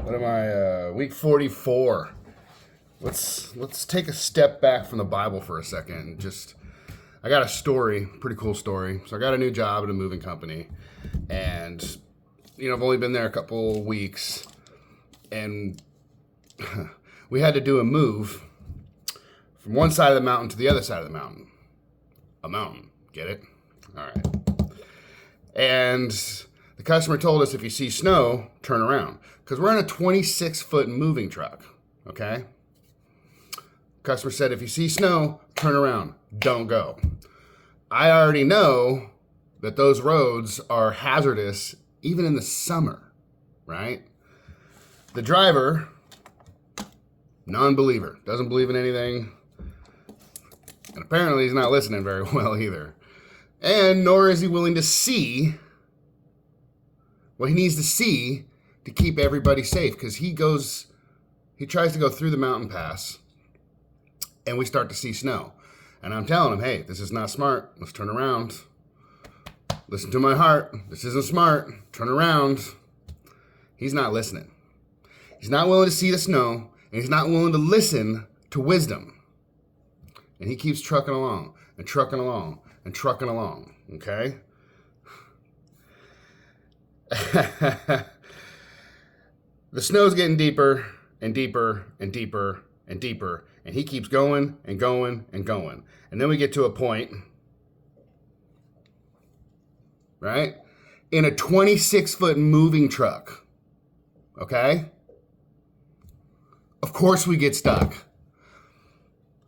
What am I? Week 44. Let's take a step back from the Bible for a second. And I got a story, pretty cool story. So I got a new job at a moving company, and I've only been there a couple weeks, and we had to do a move from one side of the mountain to the other side of the mountain. A mountain, get it? All right. And the customer told us if you see snow, turn around. Because we're in a 26-foot moving truck, okay? Customer said if you see snow, turn around. Don't go. I already know that those roads are hazardous even in the summer, right? The driver, non-believer, doesn't believe in anything. And apparently he's not listening very well either. And nor is he willing to see what he needs to see to keep everybody safe, because he tries to go through the mountain pass, and we start to see snow. And I'm telling him, hey, this is not smart. Let's turn around. Listen to my heart. This isn't smart. Turn around. He's not listening. He's not willing to see the snow, and he's not willing to listen to wisdom. And he keeps trucking along and trucking along and trucking along, okay? The snow's getting deeper and deeper and deeper and deeper, and he keeps going and going and going. And then we get to a point, right? In a 26-foot moving truck, okay? Of course we get stuck.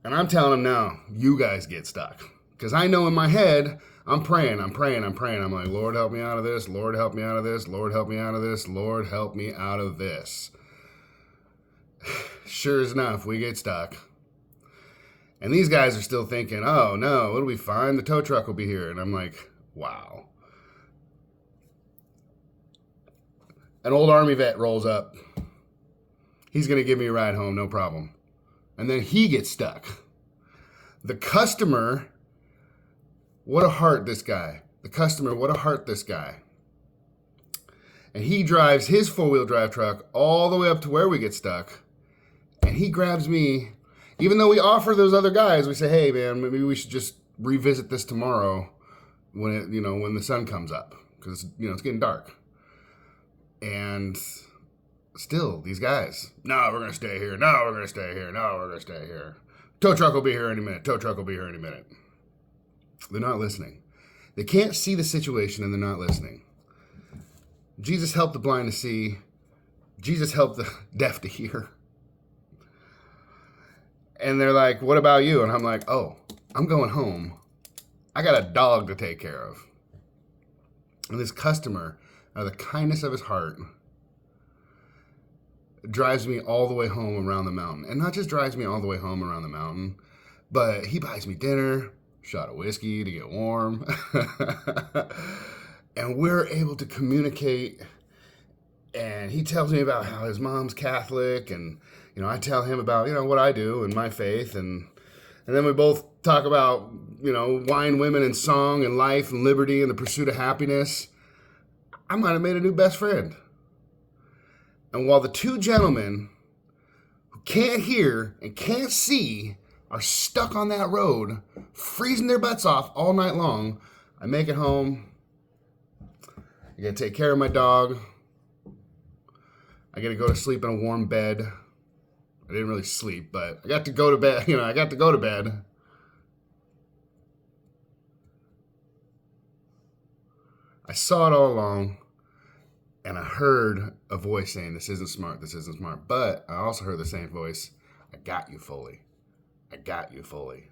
And I'm telling him, no, you guys get stuck. Because I know in my head, I'm praying. I'm like, Lord, help me out of this. Lord, help me out of this. Lord, help me out of this. Lord, help me out of this. Sure as enough, we get stuck. And these guys are still thinking, oh, no, it'll be fine. The tow truck will be here. And I'm like, wow. An old Army vet rolls up. He's going to give me a ride home, no problem. And then he gets stuck. The customer, what a heart this guy. The customer, what a heart this guy. And he drives his four-wheel drive truck all the way up to where we get stuck. And he grabs me. Even though we offer those other guys, we say, hey, man, maybe we should just revisit this tomorrow when when the sun comes up. Because, it's getting dark. And still, these guys, no, we're going to stay here. No, we're going to stay here. No, we're going to stay here. Tow truck will be here any minute. Tow truck will be here any minute. They're not listening. They can't see the situation, and they're not listening. Jesus helped the blind to see. Jesus helped the deaf to hear. And they're like, what about you? And I'm like, oh, I'm going home. I got a dog to take care of. And this customer, out of the kindness of his heart, drives me all the way home around the mountain. And not just drives me all the way home around the mountain, but he buys me dinner, shot of whiskey to get warm. And we're able to communicate. And he tells me about how his mom's Catholic, and I tell him about what I do and my faith, and then we both talk about wine, women, and song, and life, and liberty, and the pursuit of happiness. I might have made a new best friend. And while the two gentlemen who can't hear and can't see are stuck on that road, freezing their butts off all night long, I make it home. I gotta take care of my dog. I gotta go to sleep in a warm bed. I didn't really sleep, but I got to go to bed. I got to go to bed. I saw it all along. And I heard a voice saying, this isn't smart, this isn't smart. But I also heard the same voice, I got you fully. I got you fully.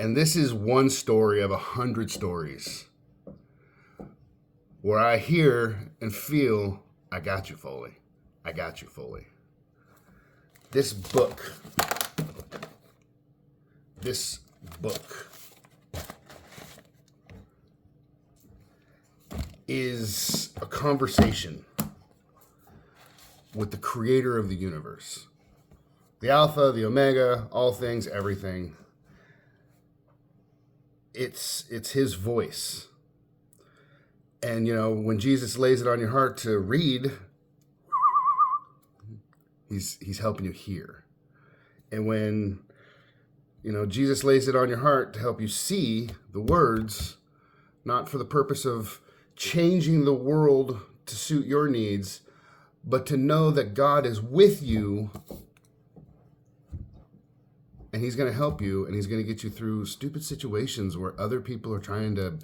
And this is one story of 100 stories where I hear and feel, I got you fully. I got you fully. This book is a conversation with the creator of the universe. The Alpha, the Omega, all things, everything. It's his voice. And, when Jesus lays it on your heart to read, he's helping you hear. And when, Jesus lays it on your heart to help you see the words, not for the purpose of changing the world to suit your needs, but to know that God is with you and he's going to help you and he's going to get you through stupid situations where other people are trying to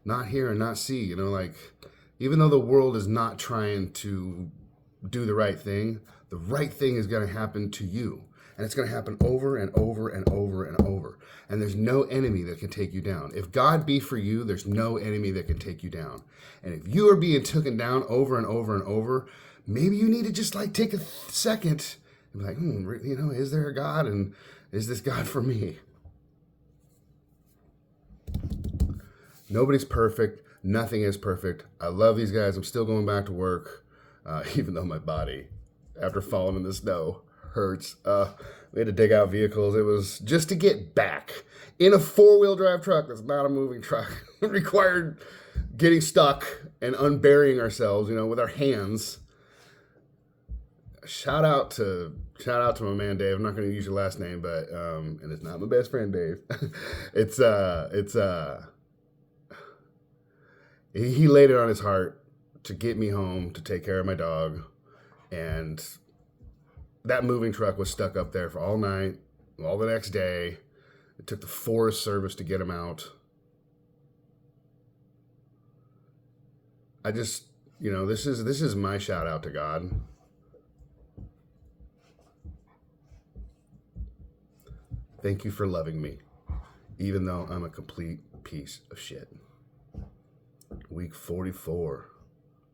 not hear and not see. Even though the world is not trying to do the right thing is going to happen to you. And it's going to happen over and over and over and over. And there's no enemy that can take you down. If God be for you, there's no enemy that can take you down. And if you are being taken down over and over and over, maybe you need to just take a second and be like, is there a God? And is this God for me? Nobody's perfect. Nothing is perfect. I love these guys. I'm still going back to work, even though my body, after falling in the snow, hurts. We had to dig out vehicles. It was just to get back in a 4-wheel drive truck that's not a moving truck. It required getting stuck and unburying ourselves, with our hands. Shout out to my man Dave. I'm not going to use your last name, but and it's not my best friend Dave. He laid it on his heart to get me home, to take care of my dog, and that moving truck was stuck up there for all night, all the next day. It took the Forest Service to get him out. I just, this is my shout out to God. Thank you for loving me, even though I'm a complete piece of shit. Week 44.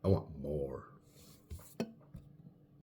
I want more.